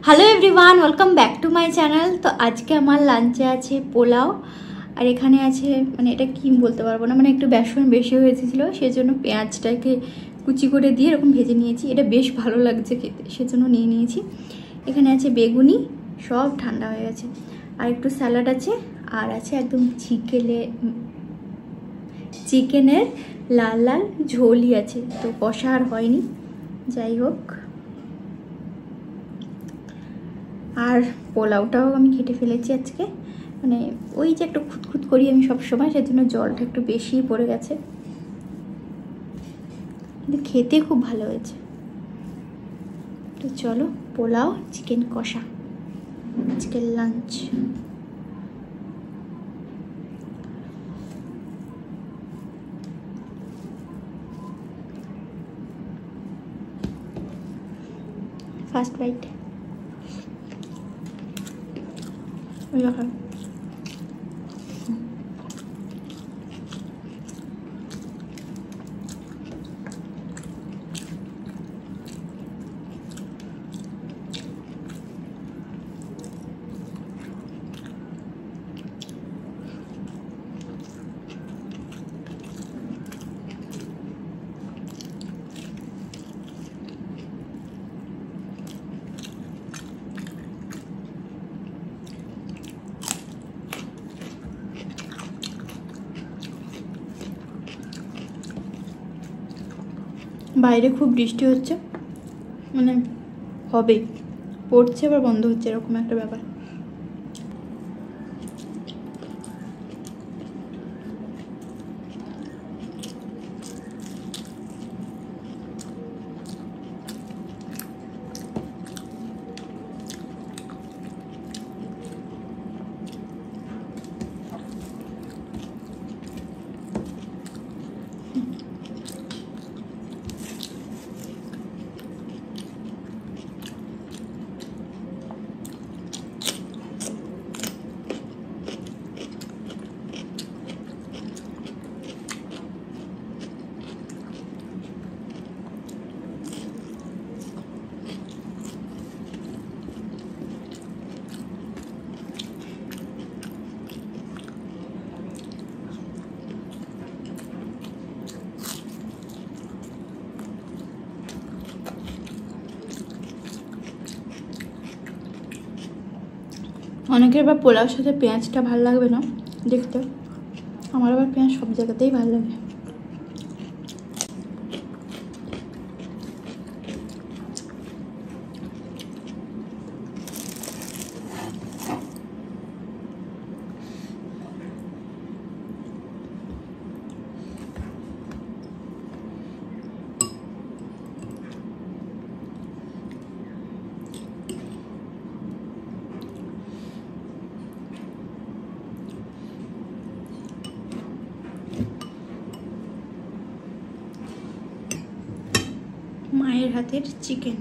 Hello everyone, welcome back to my channel. তো আজকে আমার লাঞ্চে আছে পোলাও, আর এখানে আছে মানে এটা কি বলতে পারবো না, মানে একটু বেসন বেশি হয়েছিল, সেজন্য পেঁয়াজটাকে কুচি করে দিয়ে এরকম ভেজে নিয়েছি। এটা বেশ ভালো লাগছে খেতে, সেজন্য নিয়ে নিয়েছি। এখানে আছে বেগুনি, সব ঠান্ডা হয়ে গেছে, আর একটু স্যালাড আছে, আর আছে একদম চিকেনের লাল লাল ঝোলই আছে, তো কষা আর হয়নি। যাই হোক, আর পোলাওটাও আমি কেটে ফেলেছি আজকে, মানে ওই যে একটু খুঁতখুত করি আমি সবসময়, সেজন্য জলটা একটু বেশিই পড়ে গেছে, কিন্তু খেতে খুব ভালো হয়েছে। তো চলো, পোলাও চিকেন কষা আজকের লাঞ্চ। ফার্স্ট বাইট দেখো, বাইরে খুব বৃষ্টি হচ্ছে, মানে হবে, পড়ছে আবার বন্ধ হচ্ছে, এরকম একটা ব্যাপার। অনেকের আবার পোলাওর সাথে পেঁয়াজটা ভালো লাগবে না দেখতে, আমার আবার পেঁয়াজ সব জায়গাতেই ভালো লাগে। মায়ের হাতের চিকেন,